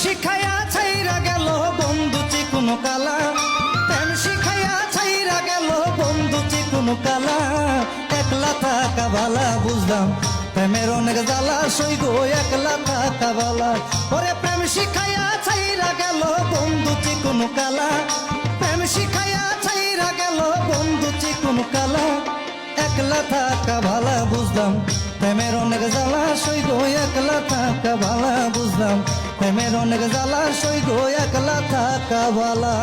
শিখাইয়া ছাইরা গেল বন্ধু চিকুন কালা, প্রেম শিখাইয়া ছাইরা গেল বন্ধু চিকুন কালা। একলা থাকা ভালা বুঝলাম প্রেমের অনেক জ্বালা, সই গো একলা থাকা ভালা। ওরে প্রেম শিখাইয়া ছাইরা গেল বন্ধু চিকুন কালা, প্রেম শিখাইয়া ছাইরা গেল বন্ধু চিকুন কালা। একলা থাকা ভালা বুঝলাম প্রেমের অনেক জ্বালা, সই গো একলা থাকা ভালা বুঝলাম প্রেমের অনেক জ্বালা, সই গো একলা থাকা ভালা।